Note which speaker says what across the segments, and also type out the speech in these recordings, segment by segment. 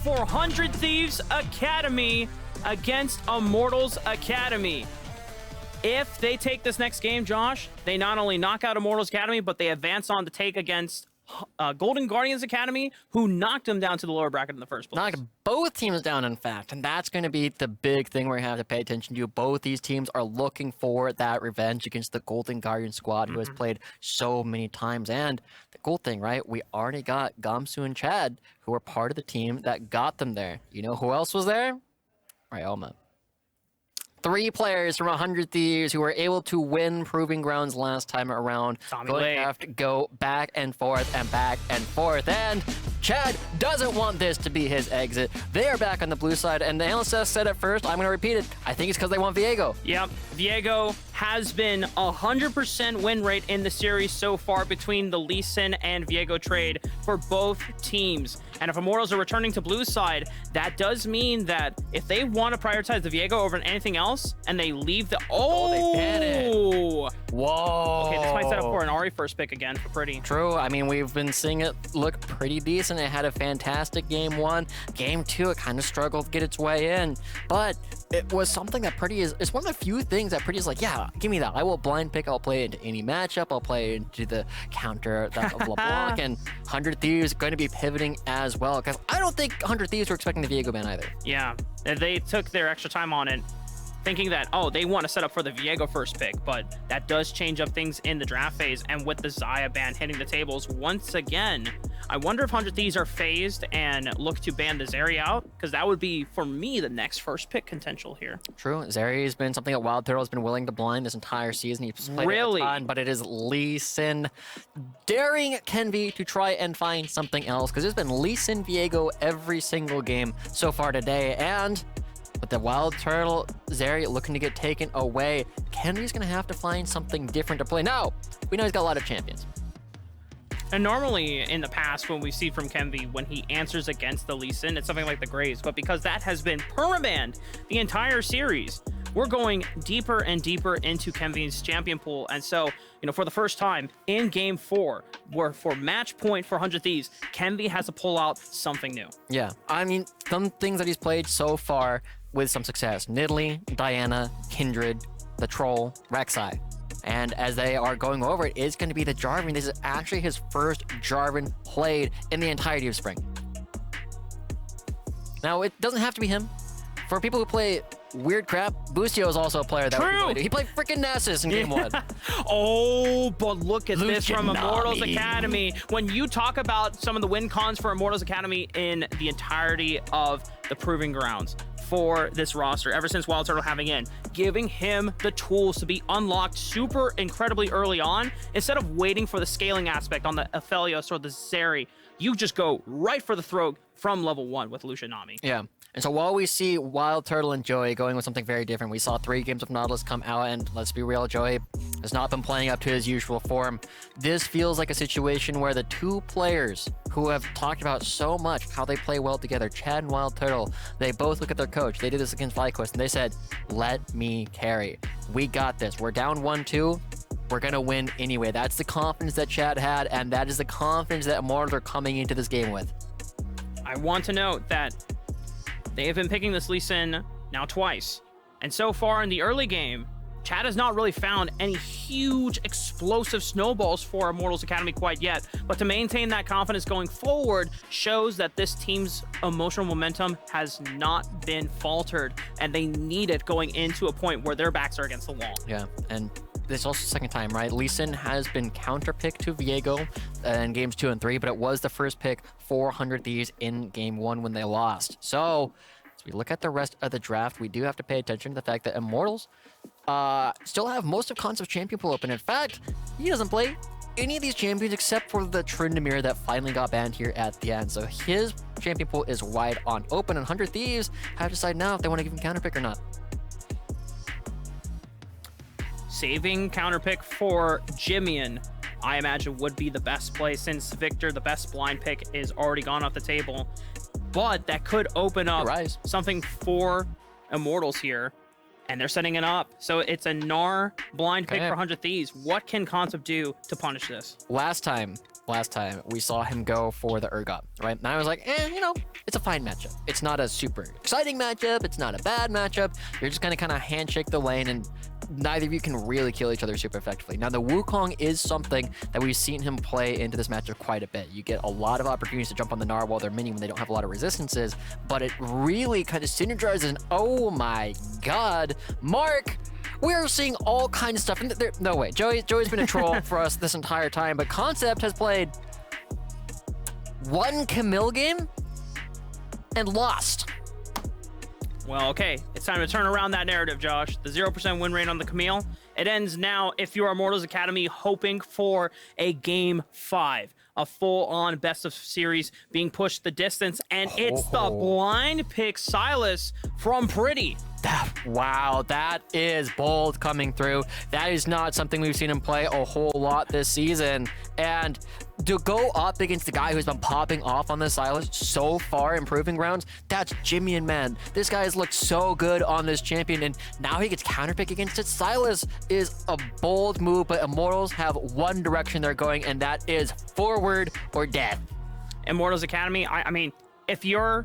Speaker 1: for 100 Thieves Academy against Immortals Academy. If they take this next game, Josh, they not only knock out Immortals Academy, but they advance on to take against Golden Guardians Academy, who knocked them down to the lower bracket in the first place.
Speaker 2: Knocked both teams down, in fact, and that's going to be the big thing we have to pay attention to. Both these teams are looking for that revenge against the Golden Guardian squad, who has played so many times. And the cool thing, right, we already got Gamsu and Chad, who were part of the team that got them there. You know who else was there? Right, Alma. 3 players from 100 Thieves who were able to win Proving Grounds last time around. Going to have to go back and forth and back and forth. And Chad doesn't want this to be his exit. They are back on the blue side, and the LCS said it first. I'm going to repeat it. I think it's because they want Viego.
Speaker 1: Yep. Viego has been 100% win rate in the series so far between the Lee Sin and Viego trade for both teams. And if Immortals are returning to blue side, that does mean that if they want to prioritize the Viego over anything else, and they leave the...
Speaker 2: they ban it. Whoa.
Speaker 1: Okay, this might set up for an Ahri first pick again for Pretty.
Speaker 2: True. I mean, we've been seeing it look pretty decent. It had a fantastic game 1. Game 2, it kind of struggled to get its way in. But it was something that Pretty is... It's one of the few things that Pretty is like, yeah, give me that. I will blind pick. I'll play into any matchup. I'll play into the counter that of LeBlanc. And 100 Thieves going to be pivoting as well. Because I don't think 100 Thieves were expecting the Viego ban either.
Speaker 1: Yeah. They took their extra time on it, thinking that, oh, they want to set up for the Viego first pick, but that does change up things in the draft phase. And with the Xayah ban hitting the tables once again, I wonder if 100 Thieves are phased and look to ban the Zeri out, because that would be, for me, the next first pick potential here.
Speaker 2: True. Zeri has been something that Wild Turtle has been willing to blind this entire season. He's played it a ton, but it is Lee Sin daring Kenvi to try and find something else, because there's been Lee Sin Viego every single game so far today. And with the Wild Turtle, Zeri looking to get taken away, Kenvy's going to have to find something different to play. Now, we know he's got a lot of champions.
Speaker 1: And normally in the past, when we see from Kenvi, when he answers against the Lee Sin, it's something like the Graves. But because that has been permabanned the entire series, we're going deeper and deeper into Kenvi's champion pool. And so, you know, for the first time in game 4, where for match point for 100 Thieves, Kenvi has to pull out something new.
Speaker 2: Yeah, I mean, some things that he's played so far with some success. Nidalee, Diana, Kindred, the Troll, Rek'Sai. And as they are going over it, it's going to be the Jarvan. This is actually his first Jarvan played in the entirety of Spring. Now, it doesn't have to be him. For people who play weird crap, Boostio is also a player that he played freaking Nasus in game 1.
Speaker 1: Oh, but look at this from Immortals Academy. When you talk about some of the win cons for Immortals Academy in the entirety of the Proving Grounds for this roster, ever since Wild Turtle having in, giving him the tools to be unlocked super incredibly early on, instead of waiting for the scaling aspect on the Aphelios or the Zeri, you just go right for the throat from level 1 with Lucian Nami.
Speaker 2: Yeah. And so while we see Wild Turtle and Joey going with something very different, we saw 3 games of Nautilus come out, and let's be real, Joey has not been playing up to his usual form. This feels like a situation where the 2 players who have talked about so much how they play well together, Chad and Wild Turtle, they both look at their coach. They did this against FlyQuest, and they said, let me carry. We got this. We're down 1-2. We're going to win anyway. That's the confidence that Chad had, and that is the confidence that Immortals are coming into this game with.
Speaker 1: I want to note that they have been picking this Lee Sin now twice. And so far in the early game, Chad has not really found any huge explosive snowballs for Immortals Academy quite yet. But to maintain that confidence going forward shows that this team's emotional momentum has not been faltered. And they need it going into a point where their backs are against the wall.
Speaker 2: Yeah, and this is also the second time, right? Lee Sin has been counter-picked to Viego in games 2 and 3, but it was the first pick for 100 Thieves in game 1 when they lost. So, as we look at the rest of the draft, we do have to pay attention to the fact that Immortals still have most of Concept's champion pool open. In fact, he doesn't play any of these champions except for the Tryndamere that finally got banned here at the end. So his champion pool is wide on open, and 100 Thieves have to decide now if they want to give him counter-pick or not.
Speaker 1: Saving counterpick for Jimmian, I imagine, would be the best play, since Victor, the best blind pick, is already gone off the table. But that could open up something for Immortals here, and they're setting it up. So it's a Gnar blind pick for 100 Thieves. What can Concept do to punish this?
Speaker 2: Last time, last time we saw him go for the Urgot, right? And I was like, you know, it's a fine matchup. It's not a super exciting matchup. It's not a bad matchup. You're just going to kind of handshake the lane, and neither of you can really kill each other super effectively. Now, the Wukong is something that we've seen him play into this matchup quite a bit. You get a lot of opportunities to jump on the Gnar while they're mini when they don't have a lot of resistances, but it really kind of synergizes, and oh my god, Mark, we're seeing all kinds of stuff. And no way, Joey's been a troll for us this entire time, but Concept has played one Camille game and lost.
Speaker 1: Well, okay, it's time to turn around that narrative, Josh. The 0% win rate on the Camille, it ends now if you're Immortals Academy hoping for a Game 5. A full-on best of series being pushed the distance, and it's the blind pick Silas from Pretty.
Speaker 2: Wow, that is bold coming through. That is not something we've seen him play a whole lot this season. And to go up against the guy who's been popping off on the Silas so far in Proving Grounds, that's Jimmy and man. This guy has looked so good on this champion, and now he gets counterpick against it. Silas is a bold move, but Immortals have one direction they're going, and that is forward or death.
Speaker 1: Immortals Academy, I mean, if you're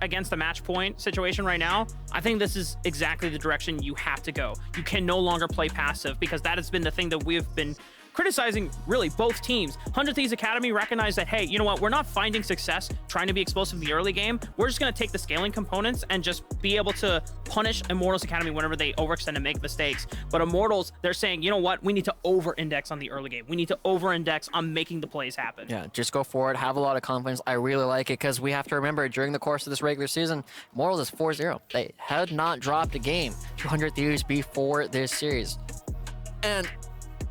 Speaker 1: against a match point situation right now, I think this is exactly the direction you have to go. You can no longer play passive, because that has been the thing that we've been criticizing, really, both teams. 100 Thieves Academy recognized that, hey, you know what? We're not finding success trying to be explosive in the early game. We're just going to take the scaling components and just be able to punish Immortals Academy whenever they overextend and make mistakes. But Immortals, they're saying, you know what? We need to over-index on the early game. We need to over-index on making the plays happen.
Speaker 2: Yeah, just go for it. Have a lot of confidence. I really like it, because we have to remember, during the course of this regular season, Immortals is 4-0. They had not dropped a game to 100 Thieves before this series. And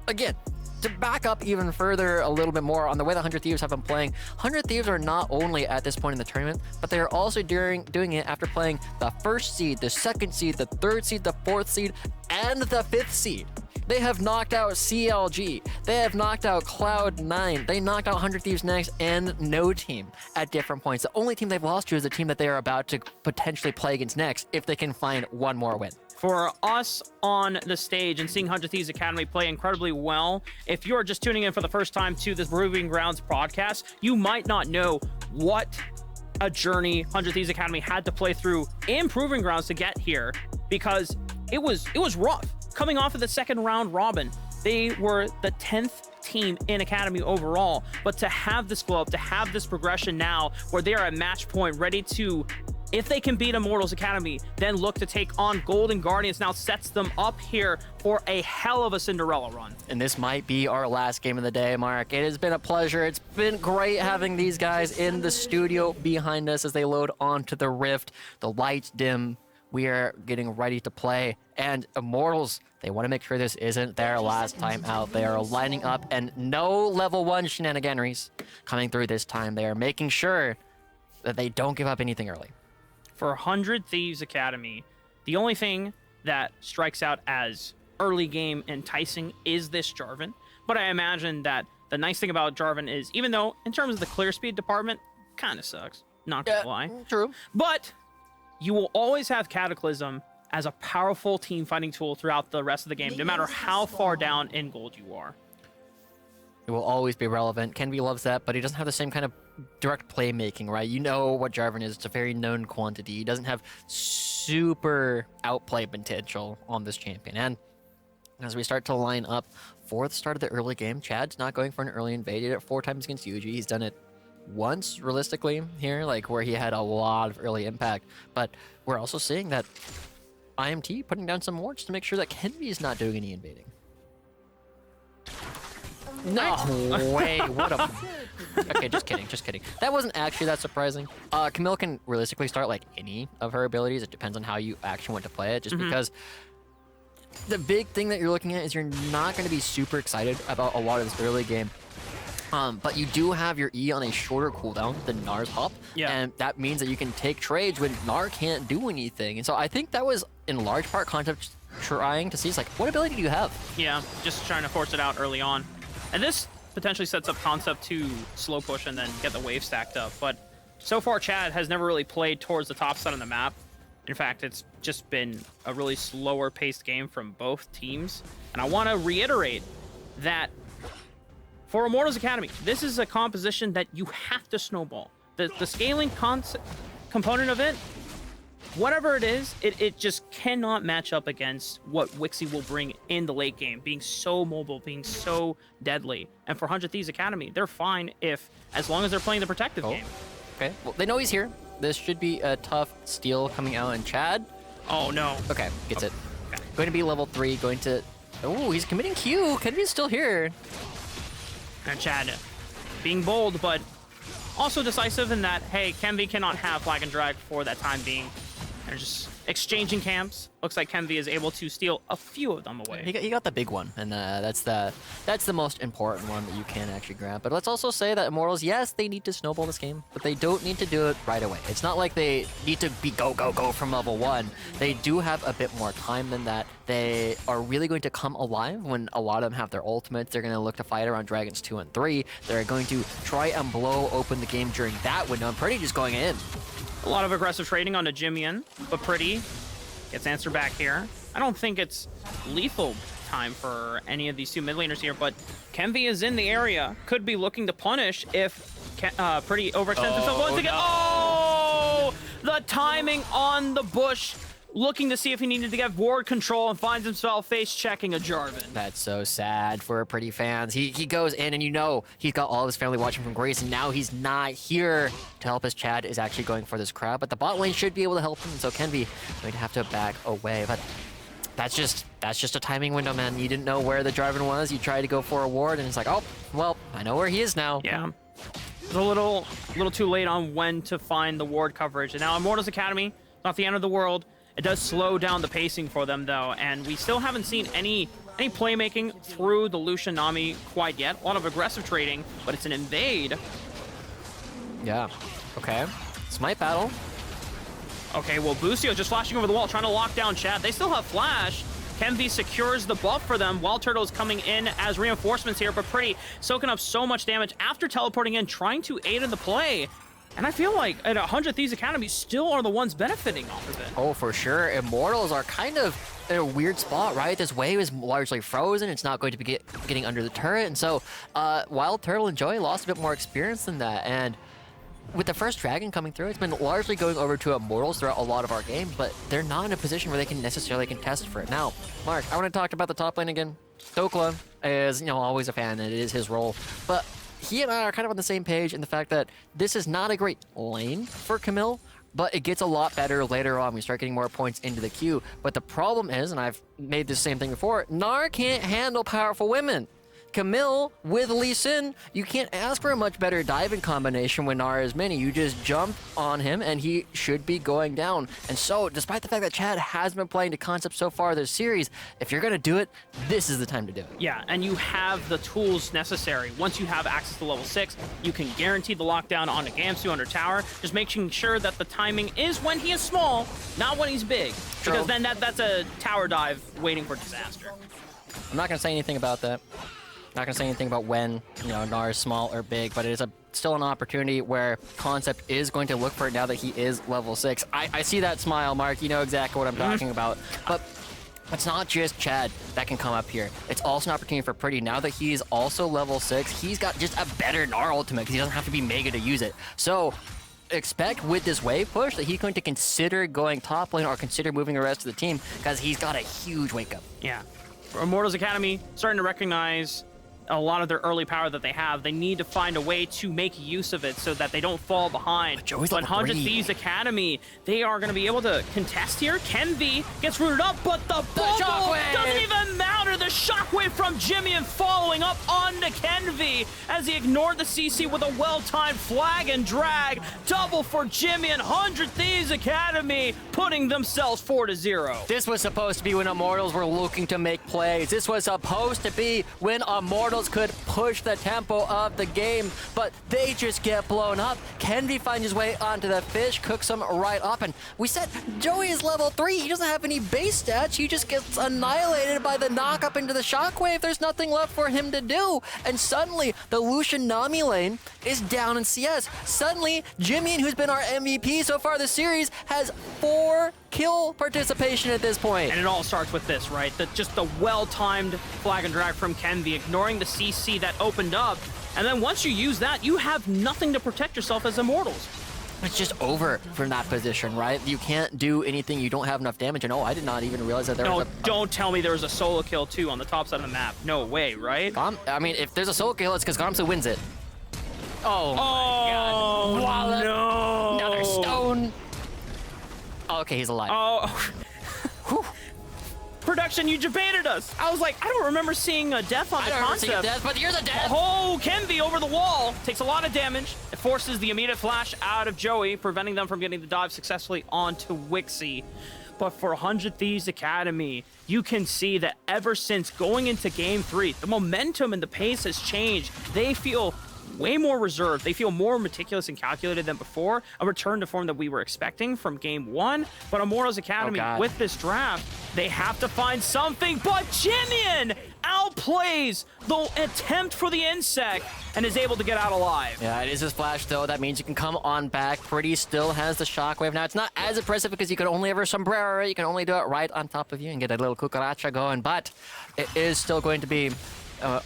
Speaker 2: again, to back up even further a little bit more on the way the 100 Thieves have been playing, 100 Thieves are not only at this point in the tournament, but they are also doing it after playing the first seed, the second seed, the third seed, the fourth seed, and the fifth seed. They have knocked out CLG. They have knocked out Cloud9. They knocked out 100 Thieves next and No Team at different points. The only team they've lost to is the team that they are about to potentially play against next if they can find one more win.
Speaker 1: For us on the stage and seeing 100 Thieves Academy play incredibly well, if you're just tuning in for the first time to this Proving Grounds podcast, you might not know what a journey 100 Thieves Academy had to play through in Proving Grounds to get here, because it was rough. Coming off of the second round robin, they were the 10th team in Academy overall, but to have this glow up, to have this progression now where they are at match point ready to, if they can beat Immortals Academy, then look to take on Golden Guardians, now sets them up here for a hell of a Cinderella run.
Speaker 2: And this might be our last game of the day, Mark. It has been a pleasure. It's been great having these guys in the studio behind us as they load onto the Rift. The lights dim. We are getting ready to play. And Immortals, they want to make sure this isn't their last time out. They are lining up, and no level 1 shenaniganeries coming through this time. They are making sure that they don't give up anything early.
Speaker 1: For 100 Thieves Academy, the only thing that strikes out as early game enticing is this Jarvan. But I imagine that the nice thing about Jarvan is, even though in terms of the clear speed department, kind of sucks, not gonna lie.
Speaker 2: True.
Speaker 1: But you will always have Cataclysm as a powerful team fighting tool throughout the rest of the game, no matter how far down in gold you are.
Speaker 2: It will always be relevant. Kenby loves that, but he doesn't have the same kind of direct playmaking, right? You know what Jarvan is. It's a very known quantity. He doesn't have super outplay potential on this champion. And as we start to line up for the start of the early game, Chad's not going for an early invade. He did it 4 times against Yuji. He's done it once, realistically, here, like where he had a lot of early impact. But we're also seeing that IMT putting down some wards to make sure that Kenby is not doing any invading. No way, what a... Okay, just kidding. That wasn't actually that surprising. Camille can realistically start like any of her abilities. It depends on how you actually want to play it, just because the big thing that you're looking at is you're not going to be super excited about a lot of this early game. But you do have your E on a shorter cooldown than Gnar's hop, and that means that you can take trades when Gnar can't do anything. And so I think that was in large part Concept trying to see, like, what ability do you have?
Speaker 1: Yeah, just trying to force it out early on. And this potentially sets up Concept to slow push and then get the wave stacked up. But so far, Chad has never really played towards the top side of the map. In fact, it's just been a really slower paced game from both teams. And I want to reiterate that for Immortals Academy, this is a composition that you have to snowball. The scaling component of it, whatever it is, it just cannot match up against what Wixie will bring in the late game, being so mobile, being so deadly. And for 100 Thieves Academy, they're fine as long as they're playing the protective game.
Speaker 2: Okay, well, they know he's here. This should be a tough steal coming out in Chad.
Speaker 1: Oh, no.
Speaker 2: Okay, gets it.
Speaker 1: Okay.
Speaker 2: Going to be level 3, going to... Oh, he's committing Q. Kenvy's still here.
Speaker 1: And Chad being bold, but also decisive in that, hey, Kenvy cannot have flag and drag for that time being. They're just exchanging camps. Looks like Kenvy is able to steal a few of them away.
Speaker 2: He got the big one, and that's the most important one that you can actually grab. But let's also say that Immortals, yes, they need to snowball this game, but they don't need to do it right away. It's not like they need to be go from level 1. They do have a bit more time than that. They are really going to come alive when a lot of them have their ultimates. They're going to look to fight around Dragons 2 and 3. They're going to try and blow open the game during that window. I'm pretty just going in.
Speaker 1: A lot of aggressive trading onto Jimian, but Pretty gets answer back here. I don't think it's lethal time for any of these two mid laners here, but Kenvy is in the area. Could be looking to punish if Pretty overextends himself once again. Oh! The timing on the bush, looking to see if he needed to get ward control and finds himself face-checking a Jarvan.
Speaker 2: That's so sad for Pretty fans. He goes in, and you know he's got all of his family watching from Grace, and now he's not here to help us. Chad is actually going for this crowd, but the bot lane should be able to help him, so Kenvy going to have to back away. But that's just a timing window, man. You didn't know where the Jarvan was. You tried to go for a ward, and it's like, oh, well, I know where he is now.
Speaker 1: Yeah. It's a little too late on when to find the ward coverage. And now Immortals Academy, not the end of the world. It does slow down the pacing for them, though, and we still haven't seen any playmaking through the Lucian Nami quite yet. A lot of aggressive trading, but it's an invade.
Speaker 2: Yeah. Okay. Smite battle.
Speaker 1: Okay, well, Busio just flashing over the wall, trying to lock down Chad. They still have flash. Kenvy secures the buff for them. Wild Turtle is coming in as reinforcements here, but Pretty soaking up so much damage after teleporting in, trying to aid in the play. And I feel like at 100 Thieves Academy still are the ones benefiting off of it.
Speaker 2: Oh, for sure. Immortals are kind of in a weird spot, right? This wave is largely frozen. It's not going to be getting under the turret. And so Wild Turtle and Joey lost a bit more experience than that. And with the first dragon coming through, it's been largely going over to Immortals throughout a lot of our games, but they're not in a position where they can necessarily contest for it. Now, Mark, I want to talk about the top lane again. Stokla is, always a fan, and it is his role. But he and I are kind of on the same page in the fact that this is not a great lane for Camille, but it gets a lot better later on. We start getting more points into the queue. But the problem is, and I've made this same thing before, Gnar can't handle powerful women. Camille with Lee Sin, you can't ask for a much better diving combination when Gnar is mini. You just jump on him and he should be going down. And so, despite the fact that Chad has been playing the concept so far this series, if you're gonna do it, this is the time to do it.
Speaker 1: Yeah, and you have the tools necessary. Once you have access to level 6, you can guarantee the lockdown onto Gamsu under tower, just making sure that the timing is when he is small, not when he's big.
Speaker 2: True.
Speaker 1: Because then that's a tower dive waiting for disaster.
Speaker 2: I'm not gonna say anything about that. Not gonna say anything about when, Gnar is small or big, but it is still an opportunity where Concept is going to look for it now that he is level 6. I see that smile, Mark. You know exactly what I'm talking about. But it's not just Chad that can come up here. It's also an opportunity for Pretty. Now that he's also level 6, he's got just a better Gnar ultimate because he doesn't have to be mega to use it. So expect with this wave push that he's going to consider going top lane or consider moving the rest of the team because he's got a huge wake up.
Speaker 1: Yeah. For Immortals Academy, starting to recognize a lot of their early power that they have. They need to find a way to make use of it so that they don't fall behind.
Speaker 2: But Joey's
Speaker 1: But
Speaker 2: level
Speaker 1: 100
Speaker 2: 3.
Speaker 1: Thieves Academy, they are going to be able to contest here. Kenvy gets rooted up, but the bubble
Speaker 2: shockwave
Speaker 1: doesn't even matter. The shockwave from Jimian following up onto Kenvy as he ignored the CC with a well-timed flag and drag. Double for Jimian. 100 Thieves Academy putting themselves 4-0.
Speaker 2: This was supposed to be when Immortals were looking to make plays. This was supposed to be when Immortals could push the tempo of the game, but they just get blown up. Kenvy finds his way onto the fish, cooks him right up, and we said Joey is level 3. He doesn't have any base stats. He just gets annihilated by the knock up into the shockwave there's nothing left for him to do. And suddenly, the Lucian Nami lane is down in CS. Suddenly, Jimin, who's been our MVP so far this series, has 4 kill participation at this point.
Speaker 1: And it all starts with this, right? Just the well-timed flag and drag from Kenvi, ignoring the CC that opened up. And then once you use that, you have nothing to protect yourself as Immortals.
Speaker 2: It's just over from that position, right? You can't do anything. You don't have enough damage. And oh, I did not even realize that there was a...
Speaker 1: Don't tell me there was a solo kill too on the top side of the map. No way, right?
Speaker 2: I mean, if there's a solo kill, it's because Gamsu wins it. Oh, my God.
Speaker 1: No.
Speaker 2: Another stone. Oh, okay, he's alive.
Speaker 1: Oh. Production, you debated us. I was like, I don't remember seeing a death on the concept.
Speaker 2: I don't remember seeing a death, but here's a death.
Speaker 1: Oh, Kenvi over the wall. Takes a lot of damage. It forces the immediate flash out of Joey, preventing them from getting the dive successfully onto Wixie. But for 100 Thieves Academy, you can see that ever since going into Game 3, the momentum and the pace has changed. They feel way more reserved. They feel more meticulous and calculated than before. A return to form that we were expecting from Game 1. But Immortals Academy, with this draft, they have to find something. But Jimin outplays the attempt for the insect and is able to get out alive.
Speaker 2: Yeah, it is his flash, though. That means you can come on back. Pretty still has the shockwave. Now, it's not as impressive because you can only ever sombrero. You can only do it right on top of you and get a little cucaracha going. But it is still going to be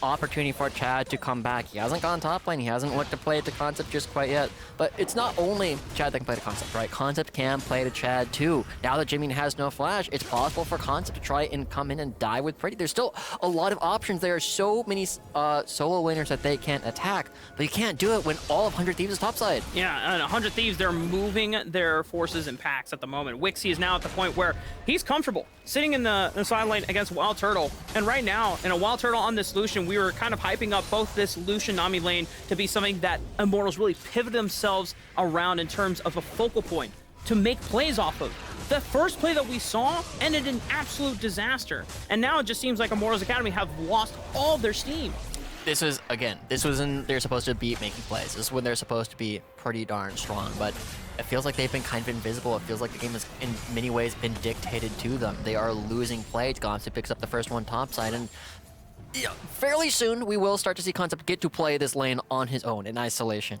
Speaker 2: opportunity for Chad to come back. He hasn't gone top lane. He hasn't looked to play the concept just quite yet. But it's not only Chad that can play the concept, right? Concept can play to Chad too. Now that Jimin has no flash, it's possible for Concept to try and come in and die with Pretty. There's still a lot of options. There are so many solo laners that they can't attack, but you can't do it when all of 100 Thieves is topside.
Speaker 1: Yeah, and 100 Thieves, they're moving their forces in packs at the moment. Wixie is now at the point where he's comfortable sitting in the side lane against Wild Turtle. And right now, in a Wild Turtle on this Lucian, we were kind of hyping up both this Lucian Nami lane to be something that Immortals really pivot themselves around in terms of a focal point to make plays off of. The first play that we saw ended in absolute disaster. And now it just seems like Immortals Academy have lost all their steam.
Speaker 2: This was when they're supposed to be making plays. This is when they're supposed to be pretty darn strong, but it feels like they've been kind of invisible. It feels like the game has in many ways been dictated to them. They are losing plays. Gamsu picks up the first one topside, and fairly soon we will start to see Concept get to play this lane on his own in isolation.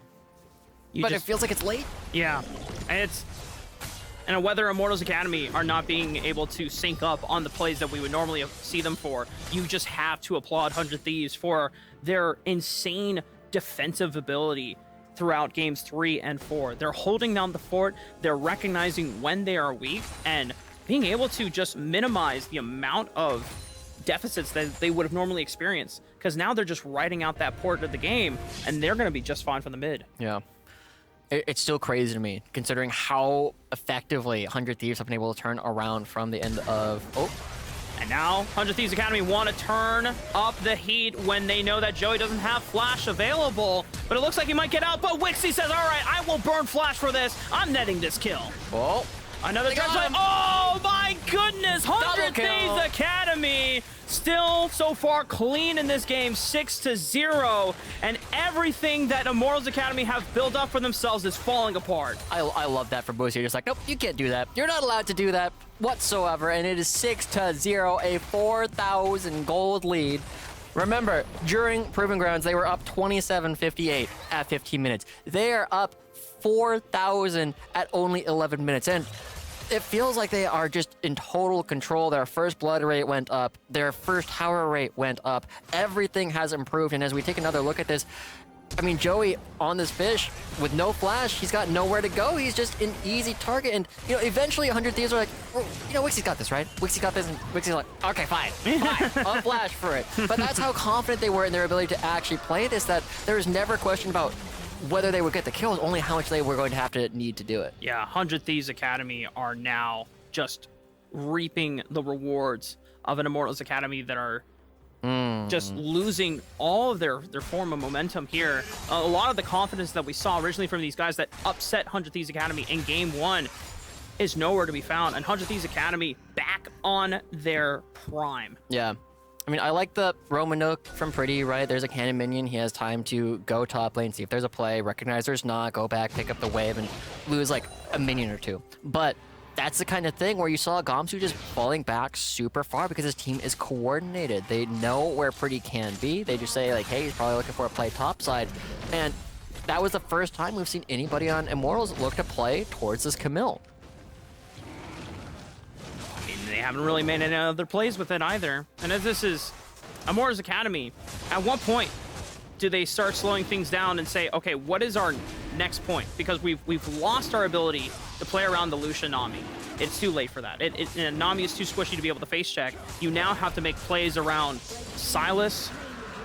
Speaker 2: But it feels like it's late.
Speaker 1: Yeah, and whether Immortals Academy are not being able to sync up on the plays that we would normally see them for, you just have to applaud 100 Thieves for their insane defensive ability throughout games 3 and 4. They're holding down the fort, they're recognizing when they are weak, and being able to just minimize the amount of deficits that they would have normally experienced, because now they're just writing out that port of the game, and they're going to be just fine from the mid.
Speaker 2: Yeah. It's still crazy to me, considering how effectively 100 Thieves have been able to turn around from the end of... Oh.
Speaker 1: And now 100 Thieves Academy want to turn up the heat when they know that Joey doesn't have Flash available. But it looks like he might get out, but Wixie says, all right, I will burn Flash for this. I'm netting this kill.
Speaker 2: Oh.
Speaker 1: Another judge play. Oh my goodness! 100 Thieves Academy still so far clean in this game, 6-0, and everything that Immortals Academy have built up for themselves is falling apart.
Speaker 2: I love that for Boosie. You're just like, nope, you can't do that. You're not allowed to do that whatsoever, and it is 6-0, a 4,000 gold lead. Remember, during Proving Grounds, they were up 27-58 at 15 minutes. They are up 4,000 at only 11 minutes. And it feels like they are just in total control. Their first blood rate went up. Their first tower rate went up. Everything has improved. And as we take another look at this, I mean, Joey on this fish with no flash, he's got nowhere to go. He's just an easy target. And, you know, eventually 100 Thieves are like, oh, you know, Wixie's got this, right? Wixie got this. And Wixie's like, okay, fine. I'll flash for it. But that's how confident they were in their ability to actually play this, that there was never a question about whether they would get the kills, only how much they were going to have to need to do it.
Speaker 1: Yeah, 100 Thieves Academy are now just reaping the rewards of an Immortals Academy that are just losing all of their form of momentum here. A lot of the confidence that we saw originally from these guys that upset 100 Thieves Academy in Game 1 is nowhere to be found. And 100 Thieves Academy back on their prime.
Speaker 2: Yeah. I mean, I like the Romanuk from Pretty, right? There's a cannon minion. He has time to go top lane, see if there's a play, recognize there's not, go back, pick up the wave, and lose like a minion or two. But that's the kind of thing where you saw Gamsu just falling back super far because his team is coordinated. They know where Pretty can be. They just say, like, hey, he's probably looking for a play topside. And that was the first time we've seen anybody on Immortals look to play towards this Camille.
Speaker 1: I mean, they haven't really made any other plays with it either. And as this is Immortals Academy, at what point do they start slowing things down and say, okay, what is our next point? Because we've lost our ability to play around the Lucia Nami. It's too late for that. Nami is too squishy to be able to face check. You now have to make plays around Sylas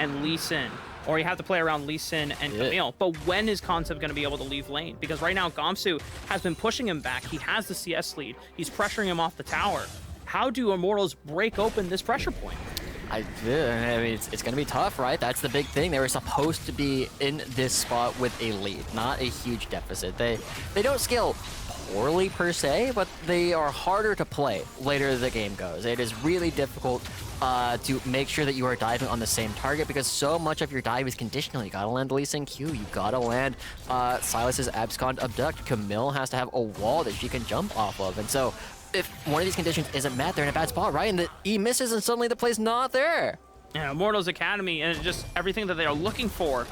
Speaker 1: and Lee Sin, or you have to play around Lee Sin and Camille. But when is Concept going to be able to leave lane? Because right now, Gamsu has been pushing him back. He has the CS lead. He's pressuring him off the tower. How do Immortals break open this pressure point?
Speaker 2: I mean, it's going to be tough, right? That's the big thing. They were supposed to be in this spot with a lead, not a huge deficit. They don't scale poorly per se, but they are harder to play later the game goes. It is really difficult to make sure that you are diving on the same target because so much of your dive is conditional. You gotta land Lee Sin Q, you gotta land Sylas's Abscond Abduct. Camille has to have a wall that she can jump off of, and so if one of these conditions isn't met, they're in a bad spot, right? And the E misses and suddenly the play's not there.
Speaker 1: Yeah, Immortals Academy and just everything that they are looking for.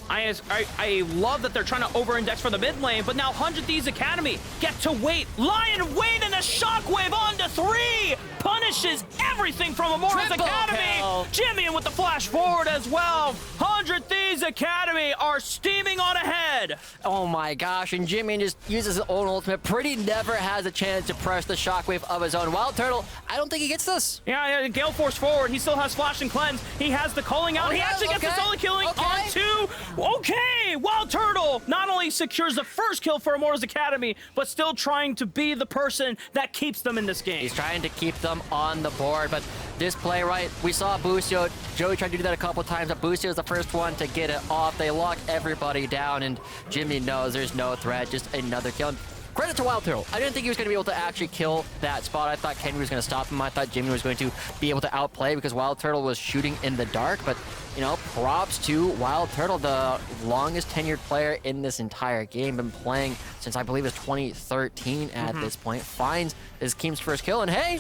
Speaker 1: I love that they're trying to over-index for the mid lane, but now 100 Thieves Academy get to wait. Lion wait and a shockwave onto 3 punishes everything from Immortals
Speaker 2: Triple
Speaker 1: Academy.
Speaker 2: kill.
Speaker 1: Jimmy with the flash forward as well. 100 Thieves Academy are steaming on ahead.
Speaker 2: Oh my gosh, and Jimmy just uses his own ultimate. Pretty never has a chance to press the shockwave of his own. Wild Turtle, I don't think he gets this.
Speaker 1: Yeah, Gale Force forward. He still has flash and cleanse. He has the calling out.
Speaker 2: Oh,
Speaker 1: He
Speaker 2: yeah,
Speaker 1: actually gets the solo killing on 2. Okay, Wild Turtle not only secures the first kill for Immortals Academy, but still trying to be the person that keeps them in this game.
Speaker 2: He's trying to keep them on the board, but this play, right, we saw Busio. Joey tried to do that a couple times, but Busio is the first one to get it off. They lock everybody down, and Jimmy knows there's no threat, just another kill. And credit to Wild Turtle. I didn't think he was going to be able to actually kill that spot. I thought Kenry was going to stop him. I thought Jimmy was going to be able to outplay because Wild Turtle was shooting in the dark, but you know, props to Wild Turtle, the longest tenured player in this entire game, been playing since I believe it's 2013 at this point, finds his team's first kill, and hey,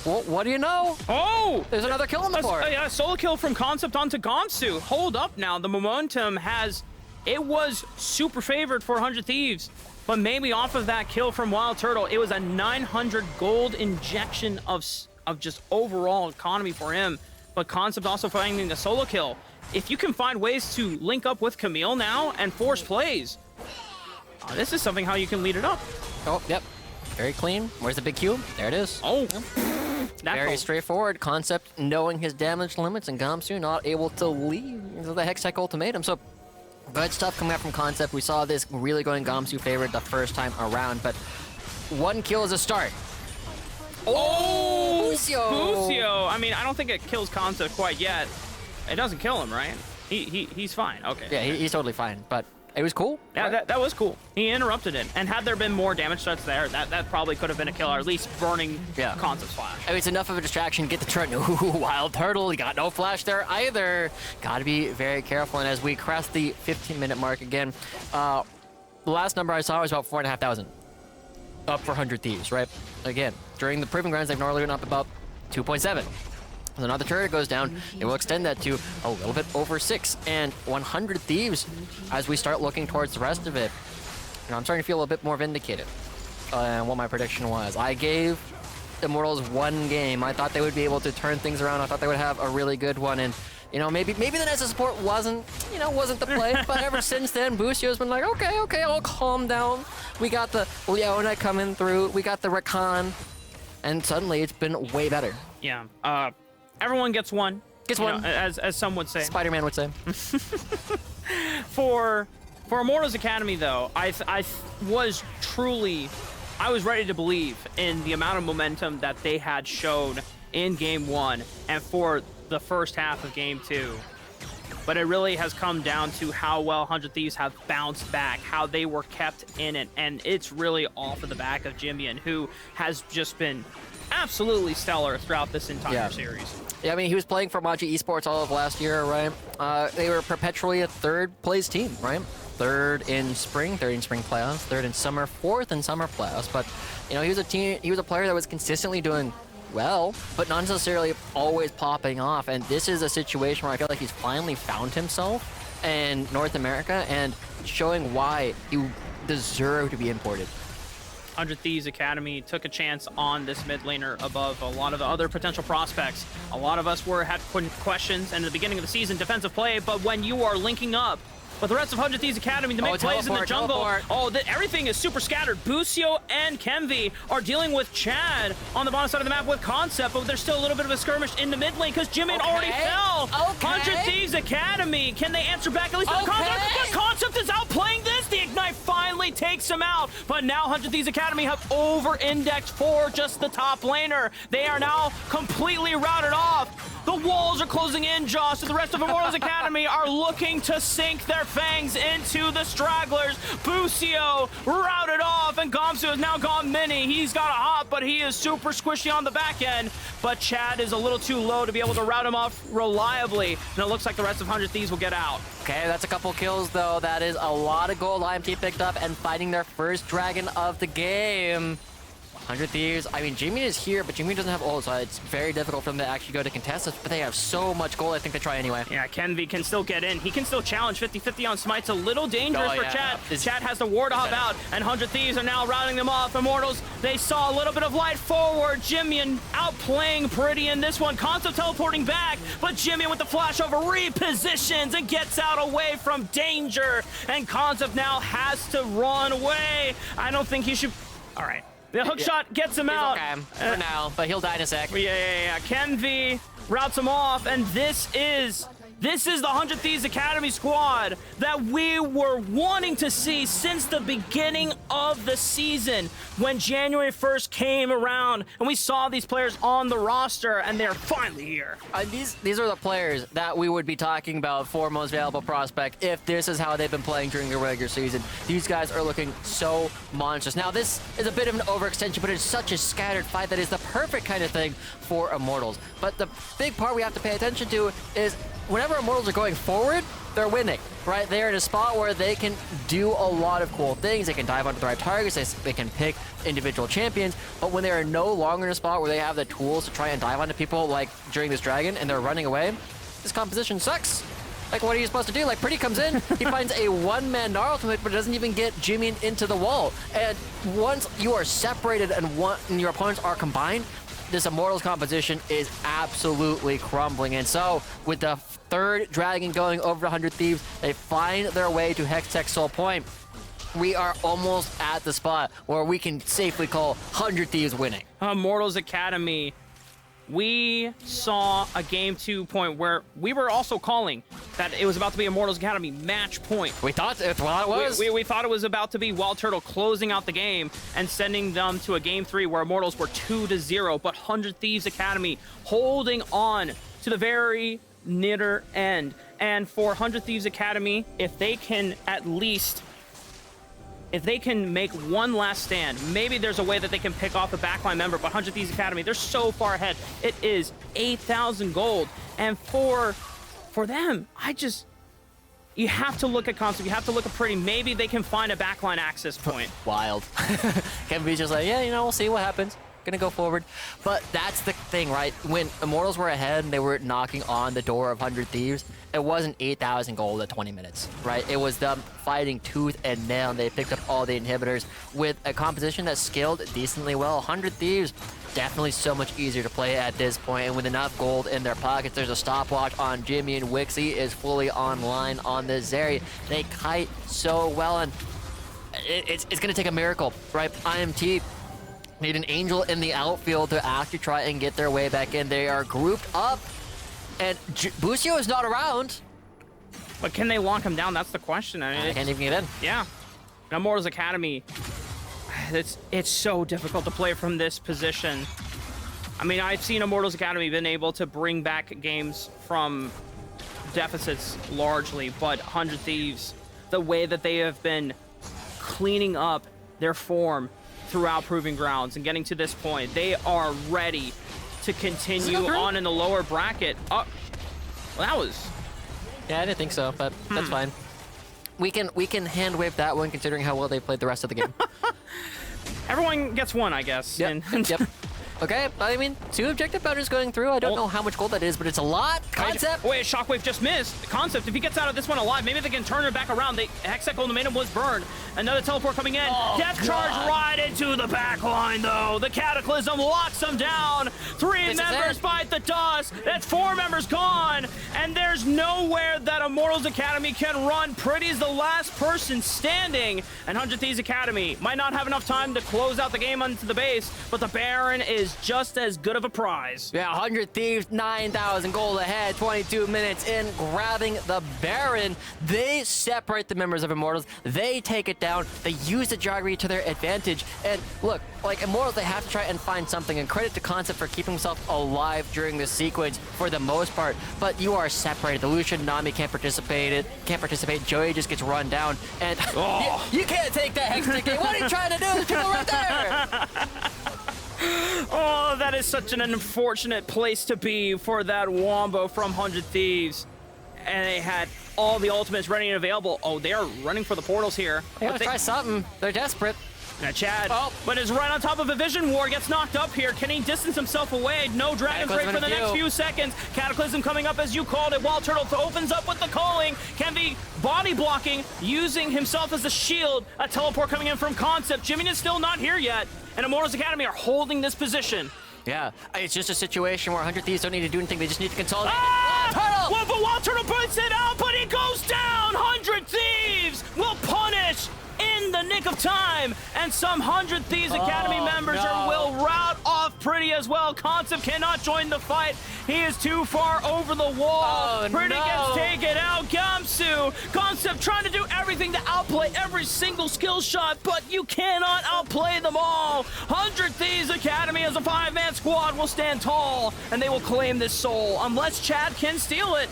Speaker 2: well, what do you know?
Speaker 1: Oh!
Speaker 2: There's another kill on the board.
Speaker 1: Yeah, solo kill from Concept onto Gamsu. Hold up now, the momentum it was super favored for 100 Thieves, but maybe off of that kill from Wild Turtle, it was a 900 gold injection of just overall economy for him. But Concept also finding a solo kill. If you can find ways to link up with Camille now and force plays, this is something how you can lead it up.
Speaker 2: Oh, yep. Very clean. Where's the big Q? There it is.
Speaker 1: Oh.
Speaker 2: Very straightforward. Concept knowing his damage limits and Gamsu not able to leave into the Hextech ultimatum. So good stuff coming out from Concept. We saw this really going Gamsu favored the first time around, but 1 kill is a start.
Speaker 1: Oh,
Speaker 2: Busio.
Speaker 1: I mean, I don't think it kills Concept quite yet. It doesn't kill him, right? He's fine. Okay.
Speaker 2: Yeah, he's totally fine, but it was cool.
Speaker 1: Yeah,
Speaker 2: right?
Speaker 1: that was cool. He interrupted it. And had there been more damage threats there, that probably could have been a kill, or at least burning Concept's flash.
Speaker 2: I mean, it's enough of a distraction. Get the turn. Ooh, Wild Turtle. He got no flash there either. Got to be very careful. And as we cross the 15-minute mark again, the last number I saw was about 4,500. Up for 100 Thieves, right? Again, during the Proving Grounds, they've normally been up about 2.7. So now the turret goes down, it will extend that to a little bit over 6. And 100 Thieves, as we start looking towards the rest of it, I'm starting to feel a bit more vindicated on what my prediction was. I gave Immortals 1 game. I thought they would be able to turn things around. I thought they would have a really good one. And you know, maybe the Nessa support wasn't the play, but ever since then, Busio's been like, okay, I'll calm down. We got the Leona coming through, we got the Rakan, and suddenly it's been way better.
Speaker 1: Yeah. Everyone gets one.
Speaker 2: Gets one.
Speaker 1: Know, as some would say.
Speaker 2: Spider-Man would say.
Speaker 1: For Immortals Academy, though, I was ready to believe in the amount of momentum that they had shown in Game 1 and for the first half of Game 2. But it really has come down to how well 100 Thieves have bounced back, how they were kept in it, and it's really off of the back of Jimmy, who has just been absolutely stellar throughout this entire series.
Speaker 2: Yeah, I mean, he was playing for Maji Esports all of last year, right? They were perpetually a third-place team, right? Third in spring playoffs, third in summer, fourth in summer playoffs. But, you know, he was a player that was consistently doing well, but not necessarily always popping off. And this is a situation where I feel like he's finally found himself in North America and showing why he deserved to be imported.
Speaker 1: 100 Thieves Academy took a chance on this mid laner above a lot of the other potential prospects. A lot of us had questions and at the beginning of the season defensive play, but when you are linking up with the rest of 100 Thieves Academy to make plays in the jungle, everything is super scattered. Busio and Kemvi are dealing with Chad on the bottom side of the map with Concept, but there's still a little bit of a skirmish in the mid lane because Jimin already fell. 100 Thieves Academy, can they answer back at least on Concept? But Concept is outplaying this. The Ignite finally takes him out, but now 100 Thieves Academy have over-indexed for just the top laner. They are now completely routed off. The walls are closing in, Josh, so the rest of Immortals Academy are looking to sink their fangs into the stragglers. Busio routed off, and Gamsu has now gone mini. He's got a hop, but he is super squishy on the back end. But Chad is a little too low to be able to route him off reliably, and it looks like the rest of 100 Thieves will get out.
Speaker 2: Okay, that's a couple kills, though. That is a lot of gold IMT picked up and fighting their first dragon of the game. 100 Thieves. I mean, Jimmy is here, but Jimmy doesn't have ult, so it's very difficult for them to actually go to contest this, but they have so much gold, I think they try anyway.
Speaker 1: Yeah, Kenvi can still get in. He can still challenge 50-50 on Smite's a little dangerous for Chad. Chad has the ward hop out, and 100 Thieves are now routing them off. Immortals, they saw a little bit of light forward. Jimmy outplaying Pretty in this one. Concept teleporting back, but Jimmy with the flash over repositions and gets out away from danger, and Concept now has to run away. I don't think he should... All right. The hook shot gets him out.
Speaker 2: Okay, for now, but he'll die in a sec.
Speaker 1: Yeah. Kenvi routes him off, and this is the 100 Thieves Academy squad that we were wanting to see since the beginning of the season when January 1st came around and we saw these players on the roster, and they're finally here.
Speaker 2: These are the players that we would be talking about for most valuable prospect if this is how they've been playing during the regular season. These guys are looking so monstrous. Now, this is a bit of an overextension, but it's such a scattered fight that is the perfect kind of thing for Immortals. But the big part we have to pay attention to is whenever Immortals are going forward, they're winning, right? They're in a spot where they can do a lot of cool things. They can dive onto the right targets. They can pick individual champions. But when they are no longer in a spot where they have the tools to try and dive onto people like during this dragon and they're running away, this composition sucks. Like, what are you supposed to do? Like, Pretty comes in, he finds a one-man Gnarl ultimate, but it doesn't even get Jimmy into the wall. And once you are separated and your opponents are combined, this Immortals composition is absolutely crumbling. And so, with the third dragon going over 100 Thieves, they find their way to Hextech Soul Point. We are almost at the spot where we can safely call 100 Thieves winning.
Speaker 1: Immortals Academy, we saw a game 2 point where we were also calling that it was about to be Immortals Academy match point.
Speaker 2: We thought it was.
Speaker 1: We thought it was about to be Wild Turtle closing out the game and sending them to a game 3 where Immortals were 2-0, but 100 Thieves Academy holding on to the very near end. And for 100 Thieves Academy, if they can make one last stand, maybe there's a way that they can pick off a backline member, but 100 Thieves Academy, they're so far ahead. It is 8,000 gold. And for them, you have to look at Concept, you have to look at Pretty. Maybe they can find a backline access point.
Speaker 2: Wild. Kevin B's just like, yeah, we'll see what happens. Gonna go forward. But that's the thing, right? When Immortals were ahead and they were knocking on the door of 100 Thieves, it wasn't 8,000 gold at 20 minutes, right? It was them fighting tooth and nail, and they picked up all the inhibitors with a composition that scaled decently well. 100 Thieves, definitely so much easier to play at this point, and with enough gold in their pockets, there's a stopwatch on Jimmy, and Wixie is fully online on the Zeri. They kite so well, and it's gonna take a miracle, right? IMT need an angel in the outfield to actually try and get their way back in. They are grouped up, and Busio is not around.
Speaker 1: But can they lock him down? That's the question. I mean,
Speaker 2: they can't even get in.
Speaker 1: Yeah. Immortals Academy, it's so difficult to play from this position. I mean, I've seen Immortals Academy been able to bring back games from deficits largely, but 100 Thieves, the way that they have been cleaning up their form throughout Proving Grounds and getting to this point. They are ready to continue on in the lower bracket. Oh, well, that was...
Speaker 2: Yeah, I didn't think so, but that's fine. We can hand wave that one considering how well they played the rest of the game.
Speaker 1: Everyone gets one, I guess.
Speaker 2: Yep. Yep. Okay, I mean, 2 objective boundaries going through. I don't know how much gold that is, but it's a lot. Concept.
Speaker 1: Wait, Shockwave just missed. Concept, if he gets out of this one alive, maybe they can turn it back around. Hextech Ultimatum was burned. Another teleport coming in. Death charge right into the back line, though. The Cataclysm locks them down. 3 members bite the dust. That's 4 members gone. And there's nowhere that Immortals Academy can run. Pretty's the last person standing. And 100 Thieves Academy might not have enough time to close out the game onto the base, but the Baron is just as good of a prize.
Speaker 2: Yeah, 100 Thieves, 9,000 gold ahead, 22 minutes in, grabbing the Baron. They separate the members of Immortals. They take it down. They use the geography to their advantage. And look, like Immortals, they have to try and find something. And credit to Concept for keeping himself alive during this sequence for the most part. But you are separated. The Lucian Nami can't participate. Joey just gets run down. And you can't take that Hextech game. What are you trying to do? There's people right there.
Speaker 1: Oh, that is such an unfortunate place to be for that Wombo from 100 Thieves. And they had all the ultimates ready and available. Oh, they are running for the portals here.
Speaker 2: They want to try something. They're desperate.
Speaker 1: Now Chad, but is right on top of a Vision War, gets knocked up here. Can he distance himself away? No Dragon's Break for the next few seconds. Cataclysm coming up as you called it. Wild Turtle opens up with the calling. Can be body blocking, using himself as a shield. A teleport coming in from Concept. Jimmy is still not here yet. And Immortals Academy are holding this position.
Speaker 2: Yeah, it's just a situation where 100 Thieves don't need to do anything. They just need to consolidate.
Speaker 1: Well, but Wild Turtle puts it out, but he goes down. 100 Thieves will punish in the nick of time, and some 100 Thieves Academy members will rout off Pretty as well. Concept cannot join the fight. He is too far over the wall. Pretty gets taken out. Gamsu, Concept trying to do everything to outplay every single skill shot, but you cannot outplay them all. 100 Thieves Academy as a 5-man squad will stand tall, and they will claim this soul, unless Chad can steal it.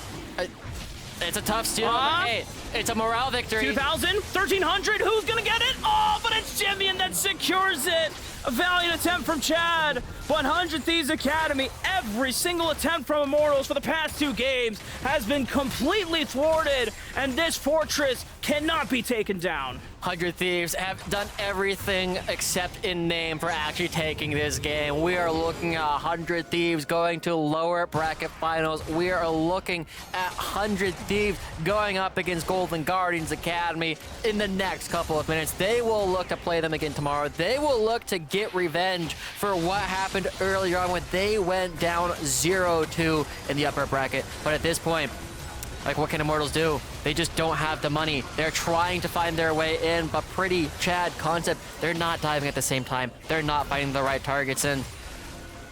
Speaker 2: It's a tough steal. Hey, it's a morale victory.
Speaker 1: 2,000, 1,300, who's gonna get it? Oh, but it's Jimmy that secures it. A valiant attempt from Chad, but 100 Thieves Academy, every single attempt from Immortals for the past 2 games has been completely thwarted, and this fortress cannot be taken down.
Speaker 2: 100 Thieves have done everything except in name for actually taking this game. We are looking at 100 Thieves going to lower bracket finals. We are looking at 100 Thieves going up against Golden Guardians Academy in the next couple of minutes. They will look to play them again tomorrow. They will look to get revenge for what happened earlier on when they went down 0-2 in the upper bracket. But at this point, like, what can Immortals do? They just don't have the money. They're trying to find their way in, but Pretty, Chad, Concept, they're not diving at the same time. They're not finding the right targets, and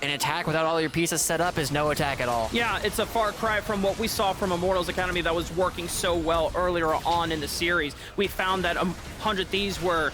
Speaker 2: an attack without all your pieces set up is no attack at all.
Speaker 1: Yeah, it's a far cry from what we saw from Immortals Academy that was working so well earlier on in the series. We found that 100 Thieves were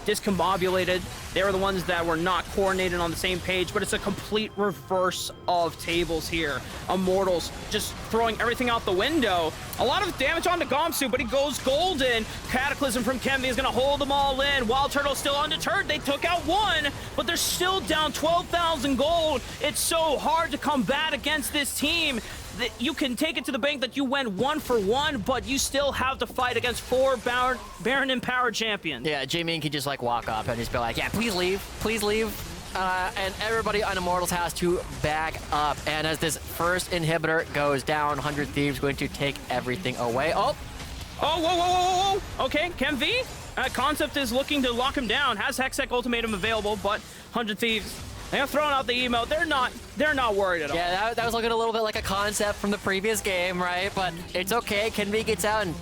Speaker 1: discombobulated. They were the ones that were not coordinated on the same page, but it's a complete reverse of tables here. Immortals just throwing everything out the window. A lot of damage onto Gamsu, but he goes golden. Cataclysm from Kemby is going to hold them all in. Wild Turtle still undeterred. They took out 1, but they're still down 12,000 gold. It's so hard to combat against this team. That you can take it to the bank that you went 1 for 1, but you still have to fight against 4 Baron and Power champions.
Speaker 2: Yeah, Jamie can just like walk up and just be like, yeah, please leave, please leave. And everybody on Immortals has to back up. And as this first inhibitor goes down, 100 Thieves going to take everything away. Oh,
Speaker 1: whoa. Okay, Chem V. Concept is looking to lock him down. Has Hextech Ultimatum available, but 100 Thieves, they have thrown out the emote. They're not worried at all.
Speaker 2: Yeah, that was looking a little bit like a Concept from the previous game, right? But it's okay. Kenvi gets out and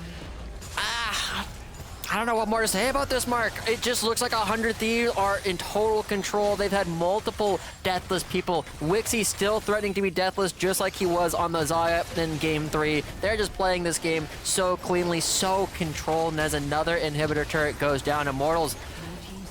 Speaker 2: I don't know what more to say about this, Mark. It just looks like 100 Thieves are in total control. They've had multiple deathless people. Wixie still threatening to be deathless just like he was on the Zaya in Game 3. They're just playing this game so cleanly, so controlled. And as another inhibitor turret goes down, Immortals,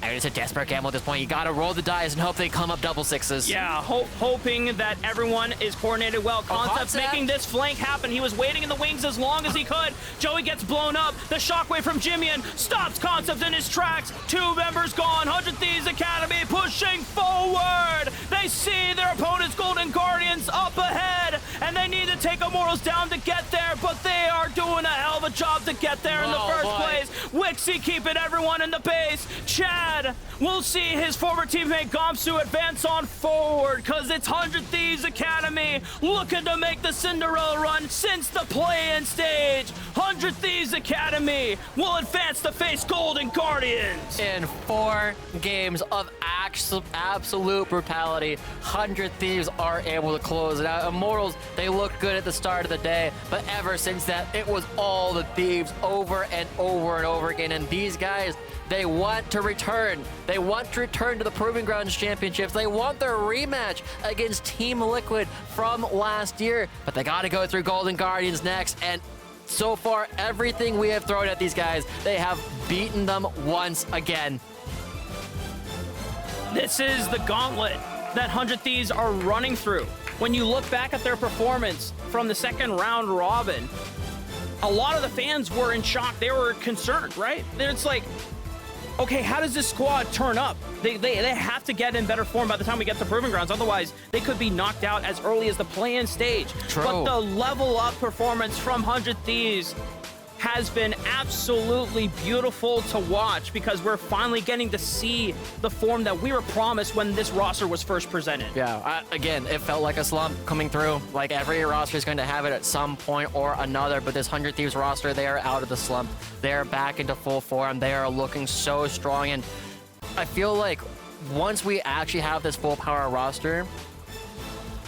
Speaker 2: And it's a desperate gamble at this point. You gotta roll the dice and hope they come up double sixes.
Speaker 1: Yeah, hoping that everyone is coordinated well. Concept's making this flank happen. He was waiting in the wings as long as he could. Joey gets blown up. The shockwave from Jimian stops Concept in his tracks. 2 members gone. 100 Thieves Academy pushing forward. They see their opponent's Golden Guardians up ahead, and they need to take Immortals down to get there, but they are doing a hell of a job to get there in the first place. Wixie keeping everyone in the base. Chad will see his former teammate Gamsu advance on forward, because it's 100 Thieves Academy looking to make the Cinderella run since the play-in stage. 100 Thieves Academy will advance to face Golden Guardians.
Speaker 2: In 4 games of absolute brutality, 100 Thieves are able to close it out. Immortals, they looked good at the start of the day, but ever since that, it was all the Thieves over and over and over again. And these guys, they want to return. They want to return to the Proving Grounds Championships. They want their rematch against Team Liquid from last year, but they got to go through Golden Guardians next. And so far, everything we have thrown at these guys, they have beaten them once again.
Speaker 1: This is the gauntlet that 100 Thieves are running through. When you look back at their performance from the second round robin, a lot of the fans were in shock. They were concerned, right? It's like, okay, how does this squad turn up? They have to get in better form by the time we get to Proving Grounds. Otherwise, they could be knocked out as early as the play-in stage.
Speaker 2: True.
Speaker 1: But the level up performance from 100 Thieves has been absolutely beautiful to watch, because we're finally getting to see the form that we were promised when this roster was first presented.
Speaker 2: Yeah, again, it felt like a slump coming through. Like every roster is going to have it at some point or another, but this 100 Thieves roster, they are out of the slump. They're back into full form. They are looking so strong, and I feel like once we actually have this full power roster,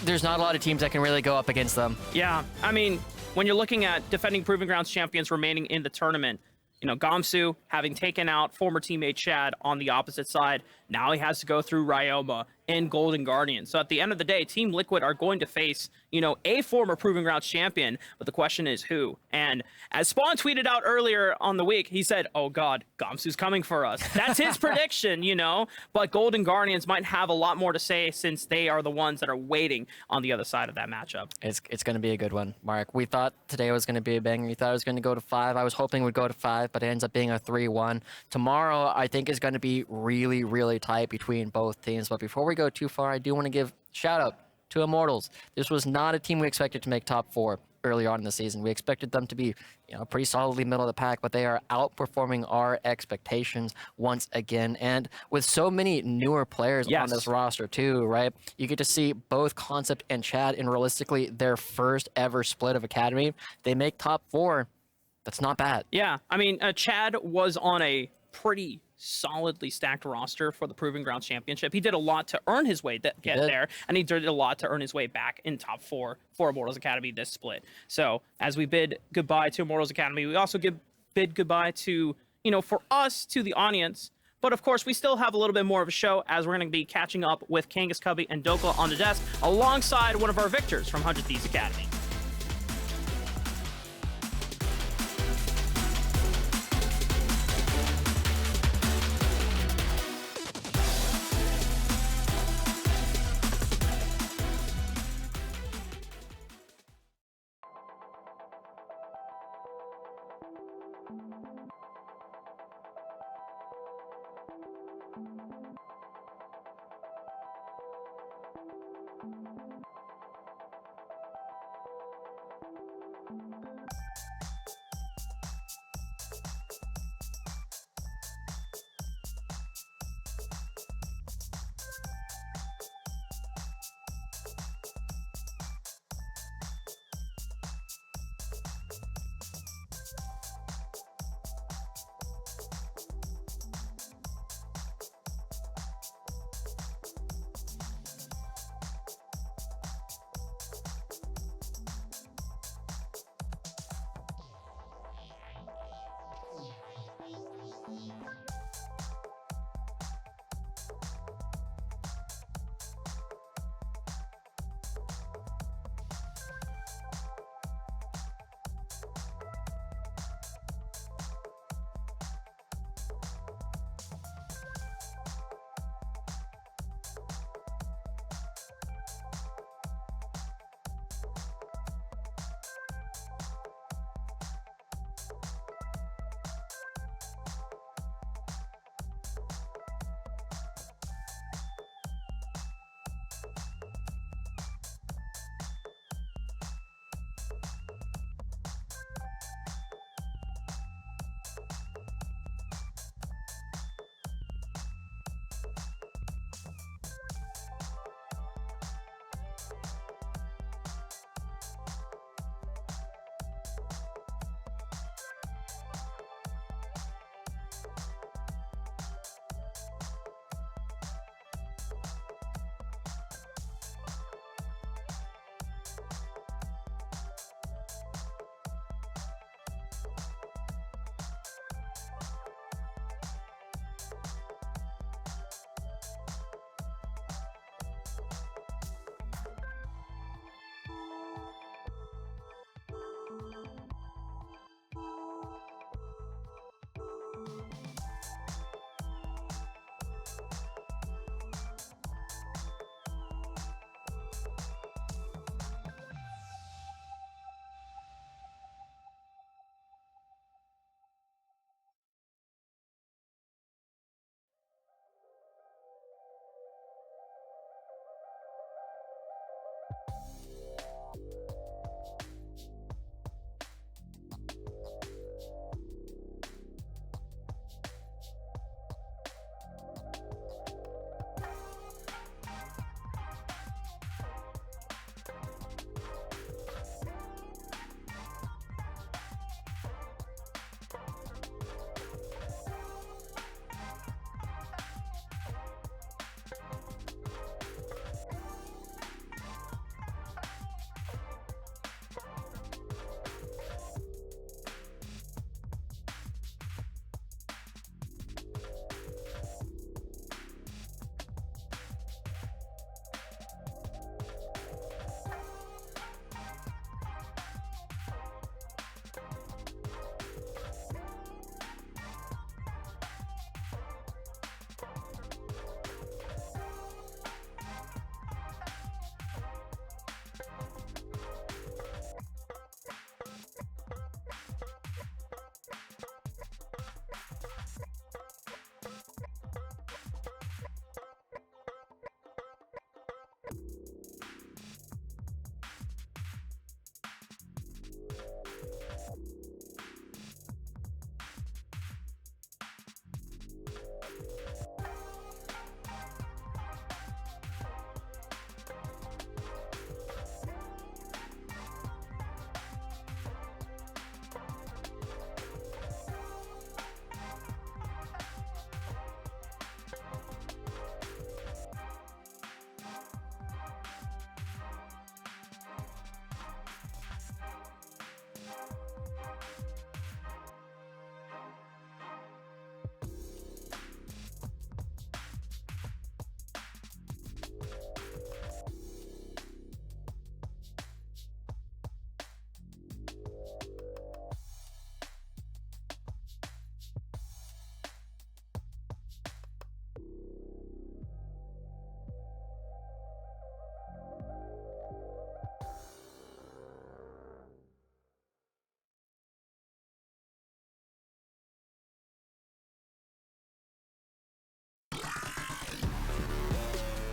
Speaker 2: there's not a lot of teams that can really go up against them.
Speaker 1: Yeah, I mean, when you're looking at defending Proving Grounds champions remaining in the tournament, you know, Gamsu having taken out former teammate Chad on the opposite side, now he has to go through Ryoma and Golden Guardian. So at the end of the day, Team Liquid are going to face, you know, a former Proving Grounds champion, but the question is who? And as Spawn tweeted out earlier on the week, he said, oh God, Gamsu's coming for us. That's his prediction, you know, but Golden Guardians might have a lot more to say, since they are the ones that are waiting on the other side of that matchup.
Speaker 2: It's going to be a good one, Mark. We thought today was going to be a banger. We thought it was going to go to 5. I was hoping it would go to 5, but it ends up being a 3-1. Tomorrow, I think, is going to be really, really tight between both teams. But before we go too far, I do want to give a shout out to Immortals. This was not a team we expected to make top 4 early on in the season. We expected them to be, you know, pretty solidly middle of the pack, but they are outperforming our expectations once again. And with so many newer players on this roster too, right? You get to see both Concept and Chad in realistically their first ever split of Academy. They make top 4. That's not bad.
Speaker 1: Yeah, I mean, Chad was on a pretty solidly stacked roster for the Proving Grounds Championship. He did a lot to earn his way to get there, and he did a lot to earn his way back in top 4 for Immortals Academy this split. So as we bid goodbye to Immortals Academy, we also bid goodbye to, you know, for us, to the audience. But of course, we still have a little bit more of a show, as we're going to be catching up with Kangas Cubby and Dokla on the desk, alongside one of our victors from 100 Thieves Academy.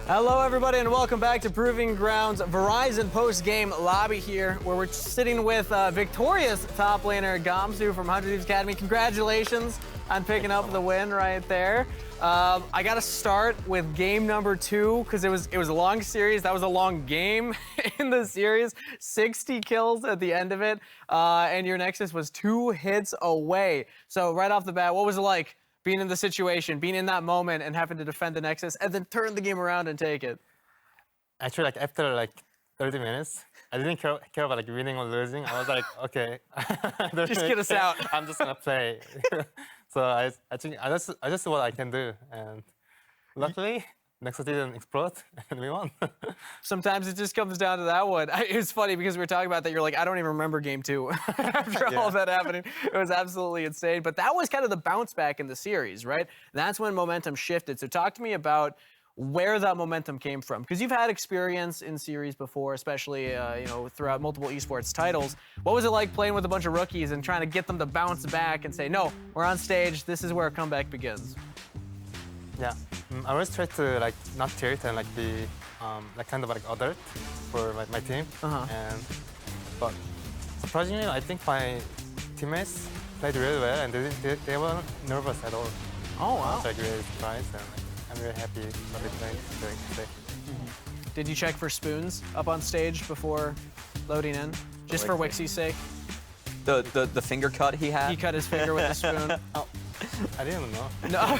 Speaker 3: Hello, everybody, and welcome back to Proving Grounds Verizon post-game lobby here, where we're sitting with victorious top laner Gamsu from 100 Thieves Academy. Congratulations on picking up the win right there. I got to start with game number 2 because it was a long series. That was a long game in the series. 60 kills at the end of it, and your Nexus was 2 hits away. So right off the bat, what was it like being in the situation, being in that moment and having to defend the Nexus and then turn the game around and take it?
Speaker 4: Actually, like after 30 minutes, I didn't care about like winning or losing. I was like, okay,
Speaker 3: Just get us out.
Speaker 4: I'm just gonna play. So I think I just what I can do, and luckily Nexus didn't explode, and we won.
Speaker 3: Sometimes it just comes down to that one. It's funny because we were talking about that. You're like, I don't even remember game 2 after all of that happening. It was absolutely insane. But that was kind of the bounce back in the series, right? That's when momentum shifted. So talk to me about where that momentum came from, because you've had experience in series before, especially throughout multiple esports titles. What was it like playing with a bunch of rookies and trying to get them to bounce back and say, no, we're on stage. This is where a comeback begins.
Speaker 4: Yeah, I always try to not tilt and be kind of alert for my team. But surprisingly, I think my teammates played really well, and they weren't nervous at all.
Speaker 3: Oh wow!
Speaker 4: I was really surprised, and I'm really happy what they played today.
Speaker 3: Did you check for spoons up on stage before loading in, just for Wixie's sake?
Speaker 5: The finger cut he had.
Speaker 3: He cut his finger with a spoon.
Speaker 4: I didn't know.
Speaker 3: No.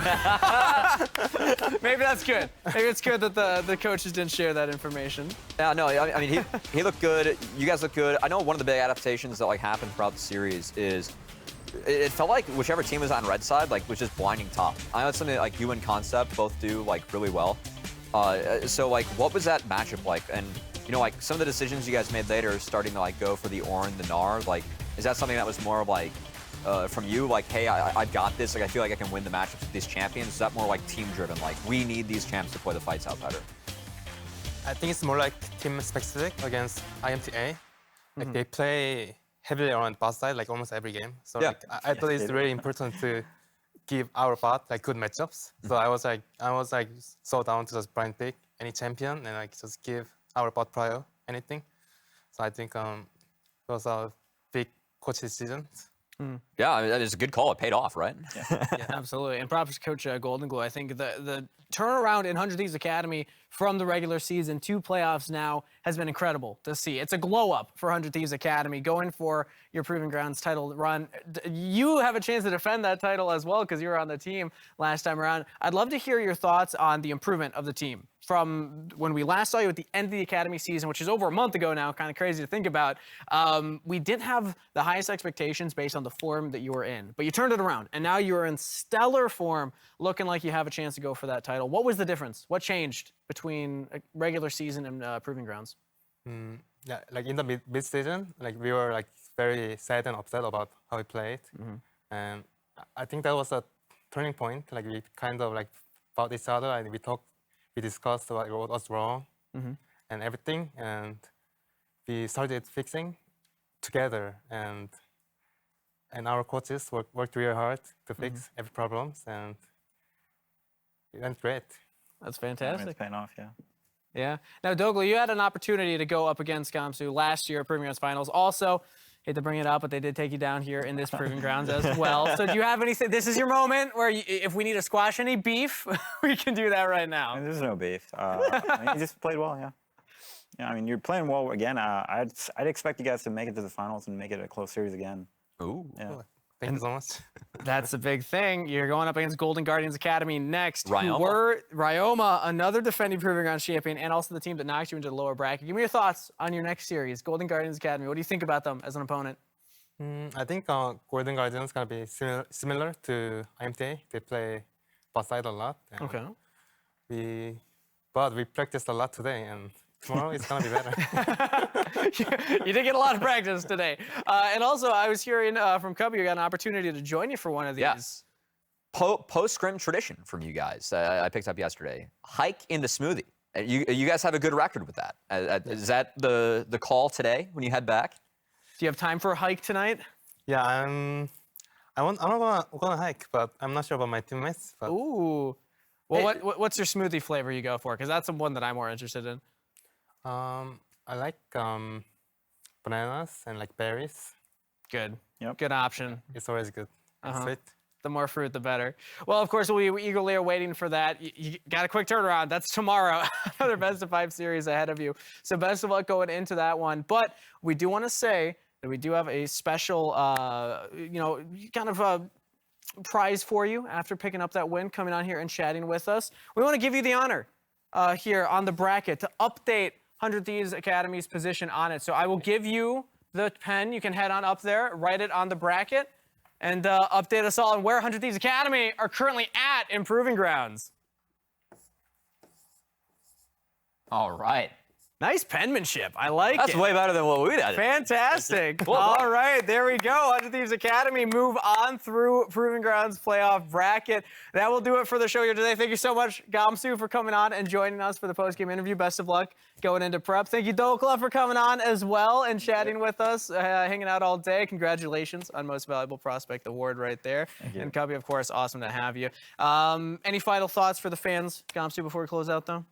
Speaker 3: Maybe that's good. Maybe it's good that the coaches didn't share that information.
Speaker 5: Yeah, no, I mean he looked good. You guys look good. I know one of the big adaptations that happened throughout the series is it felt like whichever team was on red side was just blinding top. I know it's something that you and Concept both do really well. So what was that matchup like? And some of the decisions you guys made later, starting to go for the Ornn, the Gnar. Is that something that was more of from you, hey, I've got this, I feel like I can win the matchups with these champions? Is that more team-driven, we need these champs to play the fights out better?
Speaker 4: I think it's more team-specific against IMTA. They play heavily around bot side, almost every game. So
Speaker 5: yeah.
Speaker 4: I thought it's really important to give our bot good matchups. So I was so down to just blind pick any champion and just give our bot prior anything. So I think those are big coach decisions.
Speaker 5: Yeah, I mean, that is a good call. It paid off, right?
Speaker 3: Yeah, absolutely. And props to Coach Golden Glue. I think the turnaround in 100 Thieves Academy from the regular season to playoffs now has been incredible to see. It's a glow up for 100 Thieves Academy going for your Proving Grounds title run. You have a chance to defend that title as well because you were on the team last time around. I'd love to hear your thoughts on the improvement of the team from when we last saw you at the end of the Academy season, which is over a month ago now, kind of crazy to think about. We didn't have the highest expectations based on the form that you were in, but you turned it around, and now you're in stellar form, looking like you have a chance to go for that title. What was the difference? What changed between a regular season and Proving Grounds?
Speaker 4: Yeah, in the mid-season, we were very sad and upset about how we played, and I think that was a turning point. We kind of fought each other, and we discussed what was wrong and everything, and we started fixing together, and our coaches worked really hard to fix every problems, and it went great.
Speaker 3: That's fantastic.
Speaker 6: It's paying off, yeah.
Speaker 3: Yeah. Now, Douglas, you had an opportunity to go up against Gamsu last year at Proving Grounds Finals. Also, hate to bring it up, but they did take you down here in this Proving Grounds as well. So do you have anything? This is your moment where if we need to squash any beef, we can do that right now.
Speaker 6: I mean, there's no beef. You just played well, yeah. Yeah, I mean, you're playing well again. I'd expect you guys to make it to the finals and make it a close series again.
Speaker 5: Ooh.
Speaker 6: Yeah.
Speaker 4: Thank you so much.
Speaker 3: That's a big thing. You're going up against Golden Guardians Academy next.
Speaker 5: Ryoma.
Speaker 3: Who were Ryoma, another defending Proving Grounds champion, and also the team that knocked you into the lower bracket. Give me your thoughts on your next series, Golden Guardians Academy. What do you think about them as an opponent?
Speaker 4: I think Golden Guardians is going to be similar to IMTA. They play bot side a lot.
Speaker 3: Okay.
Speaker 4: But we practiced a lot today, and tomorrow it's going to be better.
Speaker 3: You did get a lot of practice today. And also, I was hearing from Cubby, you got an opportunity to join you for one of these.
Speaker 5: Yes. Post-scrim tradition from you guys I picked up yesterday. Hike in the smoothie. You guys have a good record with that. Is that the call today when you head back?
Speaker 3: Do you have time for a hike tonight?
Speaker 4: Yeah, I'm not gonna hike, but I'm not sure about my teammates. But
Speaker 3: Ooh. Well, what's your smoothie flavor you go for? Because that's the one that I'm more interested in.
Speaker 4: I like bananas and like berries.
Speaker 3: Good.
Speaker 6: Yep.
Speaker 3: Good option.
Speaker 4: It's always good. It's sweet.
Speaker 3: The more fruit, the better. Well, of course, we eagerly are waiting for that. You got a quick turnaround. That's tomorrow. Another best of 5 series ahead of you. So best of luck going into that one. But we do want to say that we do have a special, kind of prize for you after picking up that win, coming on here and chatting with us. We want to give you the honor here on the bracket to update 100 Thieves Academy's position on it. So I will give you the pen. You can head on up there, write it on the bracket, and update us all on where 100 Thieves Academy are currently at in Proving Grounds.
Speaker 7: All right.
Speaker 3: Nice penmanship. I like it.
Speaker 5: That's way better than what we did.
Speaker 3: Fantastic. All right, there we go. 100 Thieves Academy move on through Proving Grounds playoff bracket. That will do it for the show here today. Thank you so much, Gamsu, for coming on and joining us for the post-game interview. Best of luck going into prep. Thank you, Dokla, for coming on as well and chatting with us, hanging out all day. Congratulations on Most Valuable Prospect Award right there. And Cubby, of course, awesome to have you. Any final thoughts for the fans, Gamsu, before we close out, though?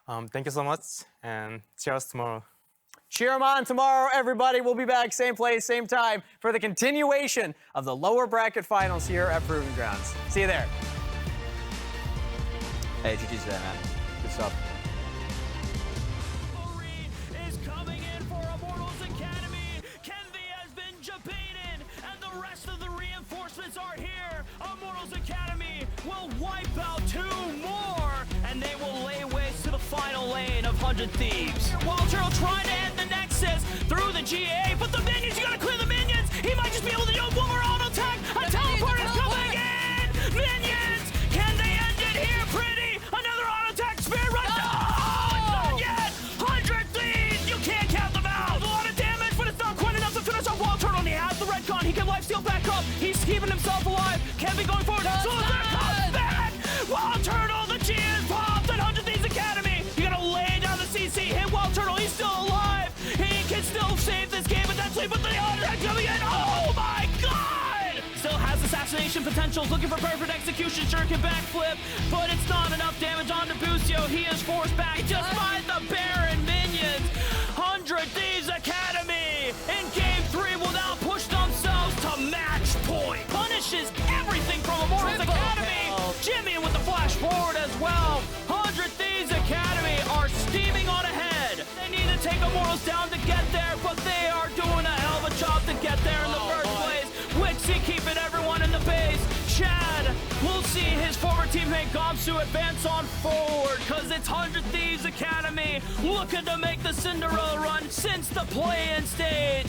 Speaker 4: Thank you so much, and cheers tomorrow.
Speaker 3: Cheer them on tomorrow, everybody. We'll be back same place, same time for the continuation of the lower bracket finals here at Proving Grounds. See you there.
Speaker 5: Hey, GG's today, man. Good stuff.
Speaker 1: Is coming in for Immortals Academy. Kenvi has been debated, and the rest of the reinforcements are here. Immortals Academy will wipe out 2 more, and they will lay waste to the final lane of 100 Thieves. Walter trying to end the Nexus through the GA, but the minions, you gotta clear the minions. He might just be able to do one more auto attack. A teleport is coming in. Minions, can they end it here? Pretty. Another auto attack. Spirit run. No, it's not yet. 100 Thieves. You can't count them out. A lot of damage, but it's not quite enough to finish off Wild Turtle. And he has the red con. He can lifesteal back up. He's keeping himself alive. Can be going forward. So there comes back. Wild Turtle. The G is popped. And 100 Thieves Academy. You gotta lay down the CC. Hit Wild Turtle. He's still alive. He can still save this game potentially, but the auto attack coming in. Oh my God! Still has assassination potentials, looking for perfect execution, sure can backflip, but it's not enough damage on Debussio. He is forced back just by the Baron minions. 100 Thieves Academy in Game 3 will now push themselves to match point. Punishes everything from Immortals Academy. Jimmy with the flash forward as well. 100 Thieves Academy are steaming on ahead. They need to take Immortals down to get there, but they are doing a hell of a job to get there in the first place. Wixie keeping everyone in the base. Chad will see his former teammate Gamsu advance on forward, because it's 100 Thieves Academy looking to make the Cinderella run since the play-in stage.